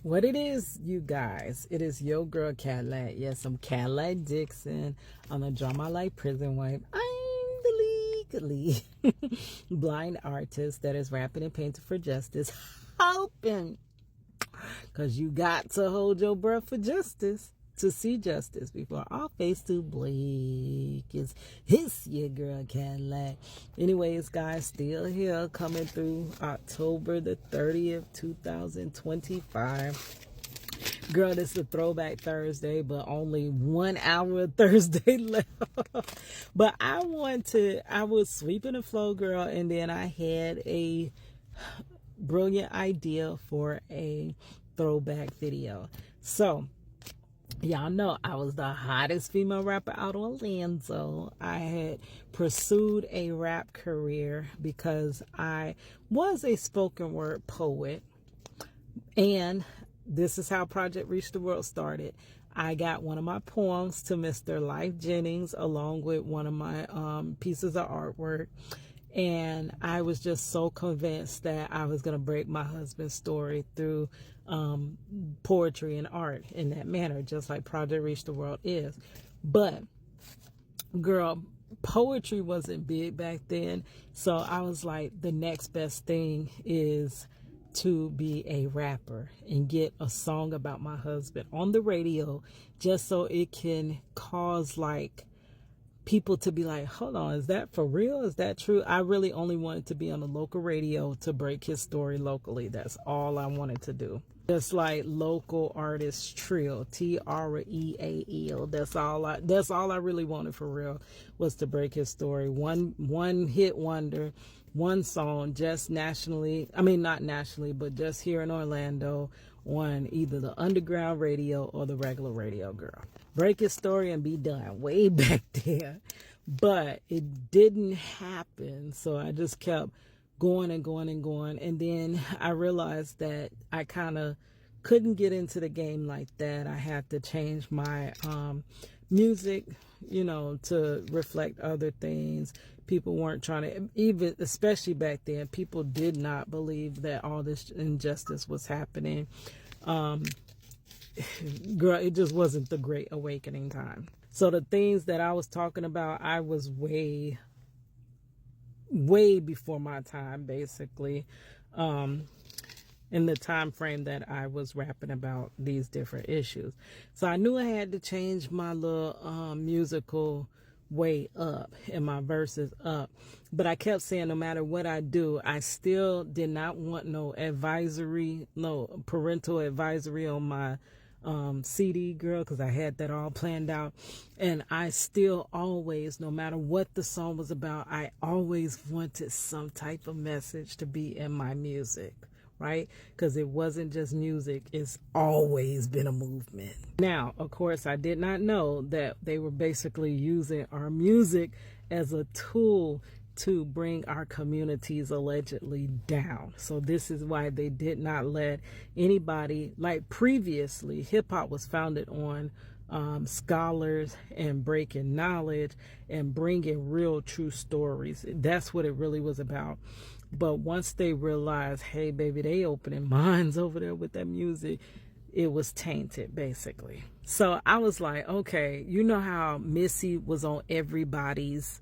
What it is, you guys, it is your girl Cadillac. Yes, I'm Cadillac Dixon. I'm a drama like prison wife. I'm the legally blind artist that is rapping and painting for justice, hoping, because you got to hold your breath for justice to see justice before our face too bleak. It's your girl Cadillac. Anyways, guys, still here coming through October the 30th, 2025. Girl, this is a throwback Thursday, but only 1 hour of Thursday left. But I was sweeping the flow, girl, and then I had a brilliant idea for a throwback video. So, y'all know I was the hottest female rapper out of Orlando. I had pursued a rap career because I was a spoken word poet. And this is how Project Reach the World started. I got one of my poems to Mr. Life Jennings along with one of my pieces of artwork. And I was just so convinced that I was going to break my husband's story through poetry and art in that manner, just like Project Reach the World is. But, girl, poetry wasn't big back then. So I was like, the next best thing is to be a rapper and get a song about my husband on the radio, just so it can cause like people to be like, hold on, is that for real? Is that true? I really only wanted to be on the local radio to break his story locally. That's all I wanted to do. Just like Local Artist Trill, TREAL. That's all I really wanted for real, was to break his story. One hit wonder, one song, just nationally, I mean not nationally, but just here in Orlando on either the underground radio or the regular radio, girl. Break his story and be done way back there. But it didn't happen. So I just kept going and going and going. And then I realized that I kind of couldn't get into the game like that. I had to change my music, to reflect other things. People weren't trying to, even especially back then, people did not believe that all this injustice was happening. Girl, it just wasn't the Great Awakening time. So the things that I was talking about, I was way before my time, basically, in the time frame that I was rapping about these different issues. So I knew I had to change my little musical way up and my verses up. But I kept saying, no matter what I do, I still did not want no parental advisory on my CD, girl, because I had that all planned out. And I still always, no matter what the song was about, I always wanted some type of message to be in my music, right? Because it wasn't just music, it's always been a movement. Now, of course, I did not know that they were basically using our music as a tool to bring our communities allegedly down. So this is why they did not let anybody, like previously, hip hop was founded on scholars and breaking knowledge and bringing real true stories. That's what it really was about. But once they realized, hey, baby, they opening minds over there with that music, it was tainted, basically. So I was like, okay, you know how Missy was on everybody's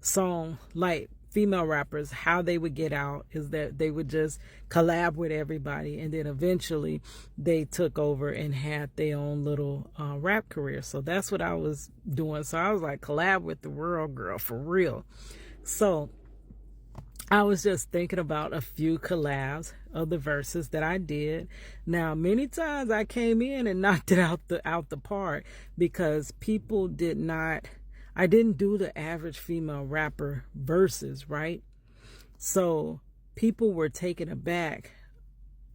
song, like female rappers, how they would get out is that they would just collab with everybody, and then eventually they took over and had their own little rap career. So that's what I was doing. So I was like, collab with the world, girl, for real. So I was just thinking about a few collabs of the verses that I did. Now, many times I came in and knocked it out the park because people did not. I didn't do the average female rapper verses, right? So people were taken aback.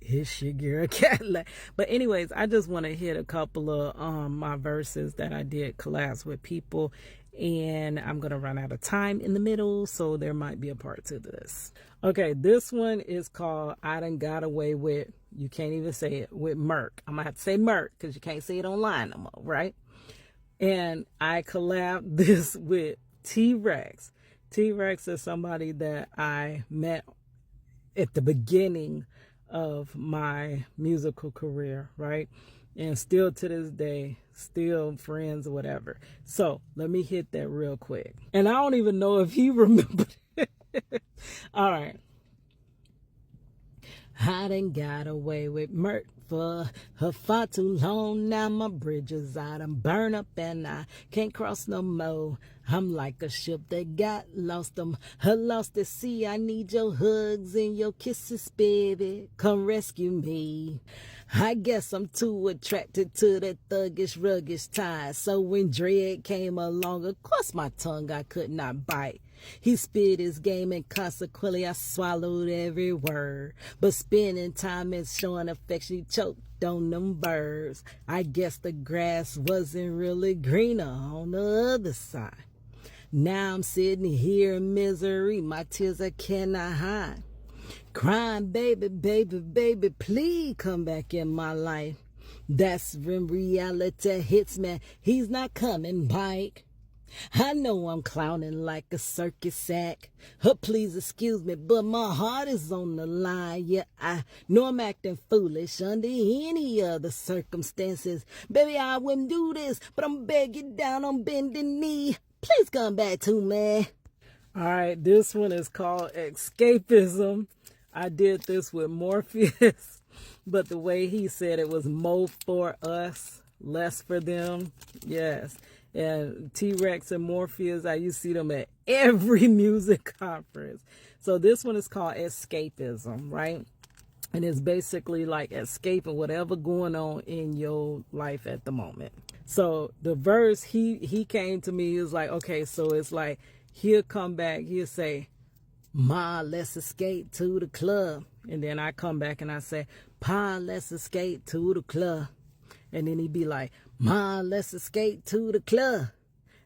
It's your girl Cadillac. But anyways, I just want to hit a couple of my verses that I did collabs with people. And I'm going to run out of time in the middle, so there might be a part 2 to this. Okay, this one is called I Done Got Away With, you can't even say it, with Merk. I'm going to have to say Merk because you can't say it online no more, right? And I collabed this with T-Rex. T-Rex is somebody that I met at the beginning of my musical career, right? And still to this day, still friends or whatever. So let me hit that real quick. And I don't even know if he remembered it. All right. I done got away with Mert for her far too long. Now my bridges I done burn up and I can't cross no more. I'm like a ship that got lost. Her lost at sea. I need your hugs and your kisses, baby. Come rescue me. I guess I'm too attracted to that thuggish, ruggish tie. So when Dread came along, of course my tongue I could not bite. He spit his game and consequently I swallowed every word. But spending time and showing affection, he choked on them birds. I guess the grass wasn't really greener on the other side. Now I'm sitting here in misery, my tears I cannot hide. Crying, baby, baby, baby, please come back in my life. That's when reality hits me. He's not coming back. I know I'm clowning like a circus act. Please excuse me, but my heart is on the line. Yeah, I know I'm acting foolish under any other circumstances. Baby, I wouldn't do this, but I'm begging down on bending knee. Please come back to me. All right, this one is called Escapism. I did this with Morpheus, but the way he said it was more for us, less for them. Yes. And T-Rex and Morpheus, I used to see them at every music conference. So this one is called Escapism, right? And it's basically like escaping whatever going on in your life at the moment. So the verse, he came to me, he was like, okay, so it's like, he'll come back, he'll say, Ma, let's escape to the club. And then I come back and I say, Pa, let's escape to the club. And then he'd be like, Ma, let's escape to the club.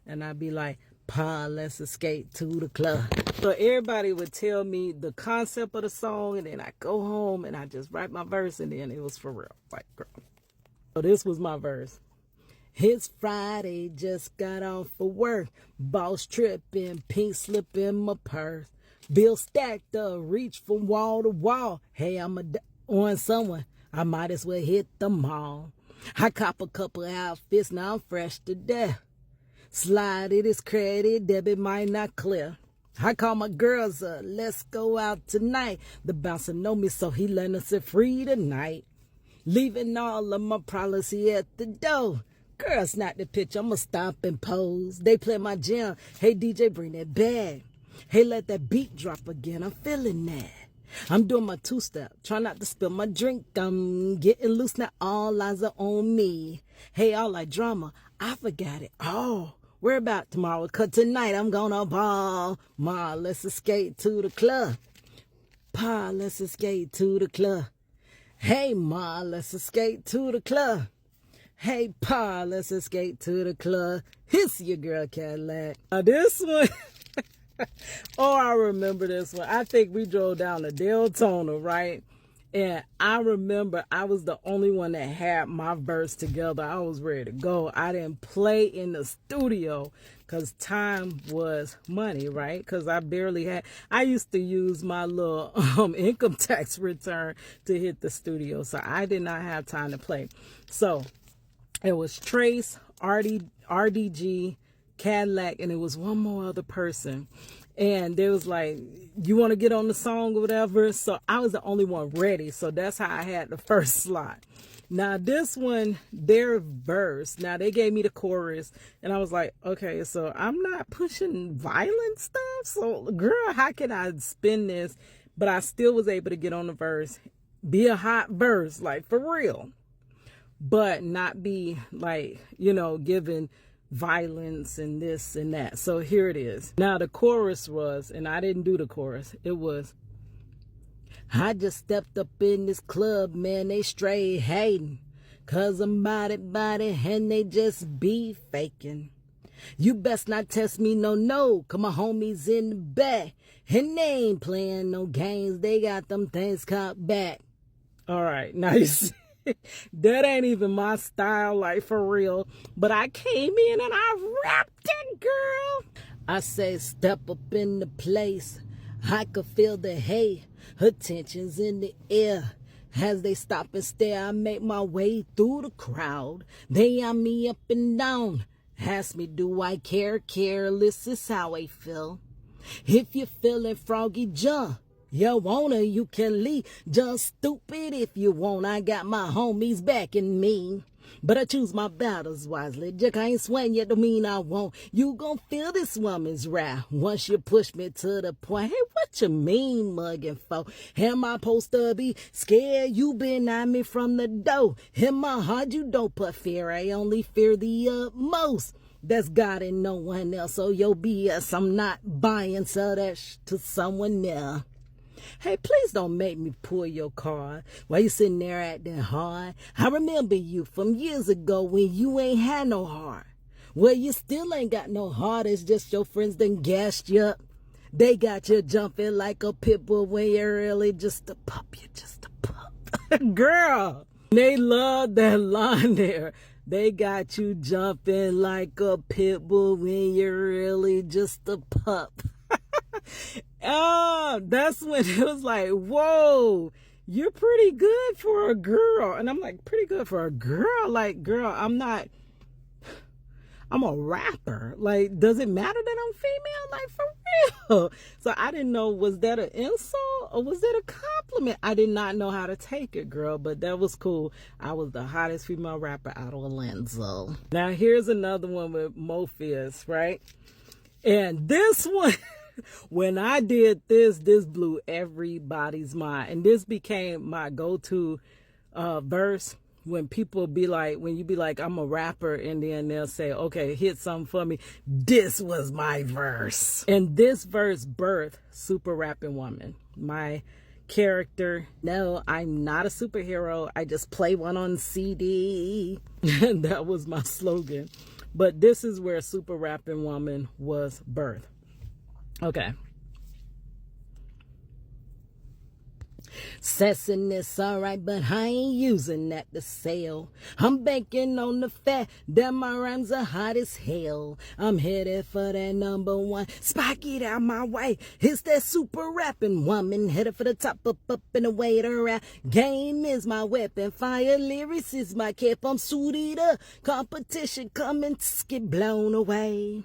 And I'd be like, Pa, let's escape to the club. So everybody would tell me the concept of the song, and then I go home and I just write my verse, and then it was for real. Like, girl. So this was my verse. It's Friday, just got off for work. Boss tripping, pink slip in my purse. Bill stacked up, reach from wall to wall. Hey, on someone, I might as well hit them all. I cop a couple outfits, now I'm fresh to death. Slide it is credit, debit might not clear. I call my girls up, let's go out tonight. The bouncer know me, so he letting us sit free tonight. Leaving all of my problems here at the door. Girl, snap the picture, I'ma stop and pose. They play my jam, hey DJ, bring that bag. Hey, let that beat drop again, I'm feeling that. I'm doing my two-step, try not to spill my drink. I'm getting loose, now all eyes are on me. Hey, all like drama, I forgot it all. We're about tomorrow, 'cause tonight I'm gonna ball. Ma, let's escape to the club. Pa, let's escape to the club. Hey, Ma, let's escape to the club. Hey, Pa, let's escape to the club. It's your girl Cadillac. Now this one... Oh, I remember this one. I think we drove down to Deltona, right? And I remember I was the only one that had my verse together. I was ready to go. I didn't play in the studio because time was money, right? Because I barely had, I used to use my little income tax return to hit the studio. So I did not have time to play. So it was Trace, RDG, Cadillac, and it was one more other person. And they was like, you want to get on the song or whatever? So I was the only one ready. So that's how I had the first slot. Now this one, their verse, now they gave me the chorus and I was like, okay, so I'm not pushing violent stuff. So girl, how can I spin this? But I still was able to get on the verse, be a hot verse, like for real, but not be like, you know, giving violence and this and that. So here it is. Now the chorus was, and I didn't do the chorus, it was, I just stepped up in this club, man, they straight hating, 'cause I'm body and they just be faking. You best not test me, no, 'cause my homies in the back, and they ain't playing no games, they got them things cocked back. All right, now you see, that ain't even my style, like for real. But I came in and I rapped it, girl. I say step up in the place. I could feel the hate. Attention's in the air. As they stop and stare, I make my way through the crowd. They eye me up and down. Ask me, do I care? Careless is how I feel. If you're feeling froggy, jump. You wanna, you can leave. Just stupid if you want. I got my homies backing me. But I choose my battles wisely. Just can't swing yet, don't mean I won't. You gon' feel this woman's wrath once you push me to the point. Hey, what you mean mugging for? Am I supposed to be scared? You been at me from the door. In my heart, you don't put fear. I only fear the utmost. That's God and no one else. So your BS, I'm not buying. So that's to someone else. Hey, please don't make me pull your card while you sitting there acting hard. I remember you from years ago when you ain't had no heart. Well, you still ain't got no heart. It's just your friends done gassed you up. They got you jumping like a pit bull when you're really just a pup. You're just a pup. Girl, they love that line there. They got you jumping like a pit bull when you're really just a pup. Oh, that's when it was like, whoa, you're pretty good for a girl. And I'm like, pretty good for a girl? Like, girl, I'm a rapper. Like, does it matter that I'm female? Like, for real. So I didn't know, was that an insult or was it a compliment? I did not know how to take it, girl, but that was cool. I was the hottest female rapper out of Orlando. Now, here's another one with Morpheus, right? And this one, when I did this blew everybody's mind. And this became my go-to verse when people be like, when you be like, I'm a rapper, and then they'll say, okay, hit something for me. This was my verse. And this verse birthed Super Rapping Woman. My character, no, I'm not a superhero. I just play one on CD. And that was my slogan. But this is where Super Rapping Woman was birthed. Okay. Sassiness, alright, but I ain't using that to sell. I'm banking on the fact that my rhymes are hot as hell. I'm headed for that #1 spot, get out my way. It's that Super Rapping Woman, headed for the top, up and away to rap. Game is my weapon, fire lyrics is my cap. I'm suited up, competition coming to get blown away.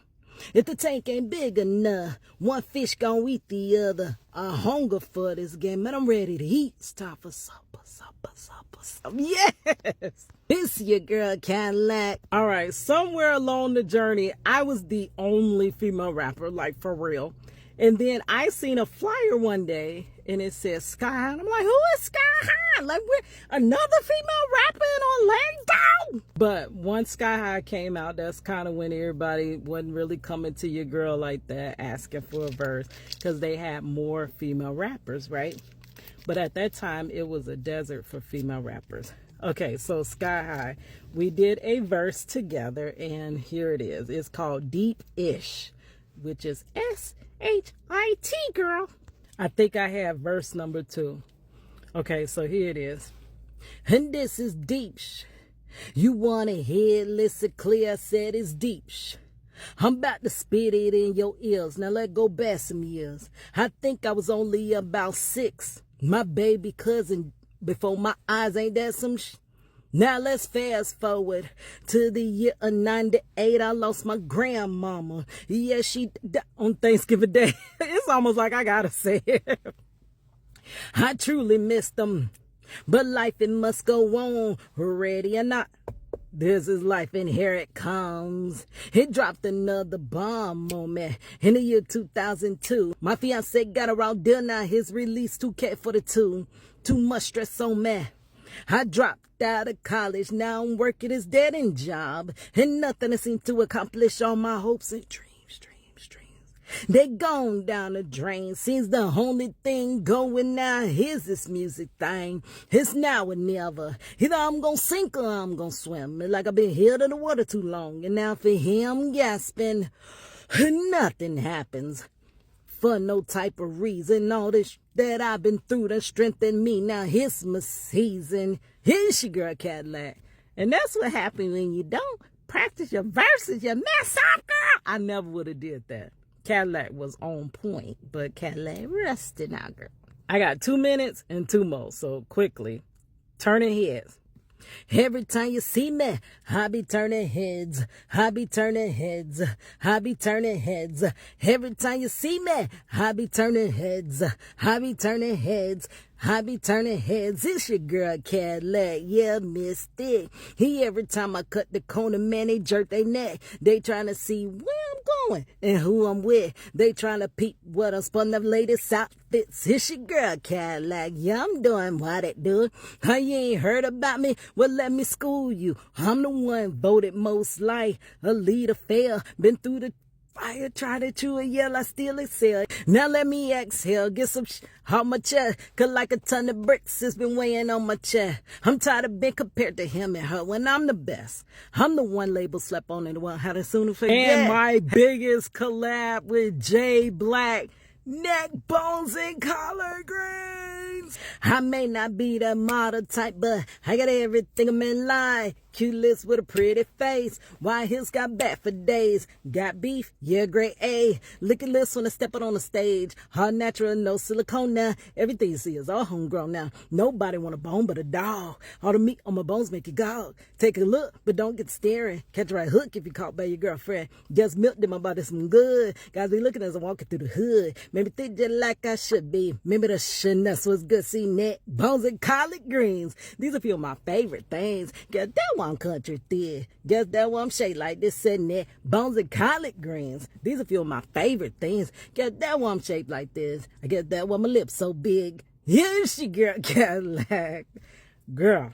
If the tank ain't big enough, one fish gon' eat the other. I hunger for this game, and I'm ready to eat. It's time for supper, supper, supper, supper. Yes! It's your girl, Cadillac. All right, somewhere along the journey, I was the only female rapper, like for real. And then I seen a flyer one day, and it says Sky High. And I'm like, who is Sky High? Like, we're another female rapper in Orlando. But once Sky High came out, that's kind of when everybody wasn't really coming to your girl like that, asking for a verse, because they had more female rappers, right? But at that time, it was a desert for female rappers. Okay, so Sky High, we did a verse together, and here it is. It's called Deep-ish, which is S-H-I-T, girl. I think I have verse number 2. Okay, so here it is. And this is deep. You want to hear it, listen clear, I said it's deep. I'm about to spit it in your ears. Now let go back some years. I think I was only about 6. My baby cousin before my eyes, ain't that some Now let's fast forward to the year of 98. I lost my grandmama. Yeah, she on Thanksgiving Day. It's almost like I gotta say it. I truly missed them, but life it must go on. Ready or not, this is life and here it comes. It dropped another bomb on me in the year 2002. My fiance got around dinner, now his release 2K42. Too much stress on me. I dropped out of college, now I'm working this dead-end job, and nothing I seem to accomplish all my hopes and dreams. They gone down the drain, seems the only thing going now is this music thing. It's now or never, either I'm gonna sink or I'm gonna swim. It's like I've been held in the water too long, and now for him gasping, nothing happens. For no type of reason, all this that I've been through to strengthen me. Now here's my season. Here's your girl Cadillac. And that's what happened when you don't practice your verses. You mess up, girl. I never would have did that. Cadillac was on point, but Cadillac rested now, girl. I got 2 minutes and 2 more. So quickly, turning heads. Every time you see me, I be turning heads. I be turning heads. I be turning heads. Every time you see me, I be turning heads. I be turning heads. I be turning heads. It's your girl Cadillac, yeah, Mystic. Every time I cut the corner, man, they jerk their neck. They trying to see where I'm going and who I'm with. They trying to peep what I'm spun the latest outfits. It's your girl Cadillac, yeah, I'm doing what it do. Oh, you ain't heard about me? Well, let me school you. I'm the one voted most like a leader fail. Been through the fire, try to chew it, yell, I still excel. Now let me exhale, get some on my chest, cause like a ton of bricks has been weighing on my chest. I'm tired of being compared to him and her when I'm the best. I'm the one label slept on and the one how to sooner forget. And my biggest collab with Jay Black, neck bones and collard greens. I may not be the model type, but I got everything I'm in line. Cute lips with a pretty face. White heels got back for days. Got beef, yeah, grade A. Licky lips when I step out on the stage. Hard natural, no silicone now. Everything you see is all homegrown now. Nobody want a bone but a dog. All the meat on my bones make you gog. Take a look, but don't get staring. Catch a right hook if you're caught by your girlfriend. Just milked in my body some good. Guys be looking as I'm walking through the hood. Maybe think just like I should be. Maybe the sheness was good. See, neck, bones, and collard greens. These are a few of my favorite things. Guess that one I'm country thick. Guess that one I'm shaped like this, sitting there. Bones and collard greens. These are a few of my favorite things. Guess that one I'm shaped like this. I guess that one my lips so big. Yeah, she girl Cadillac. Girl.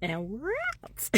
And rats.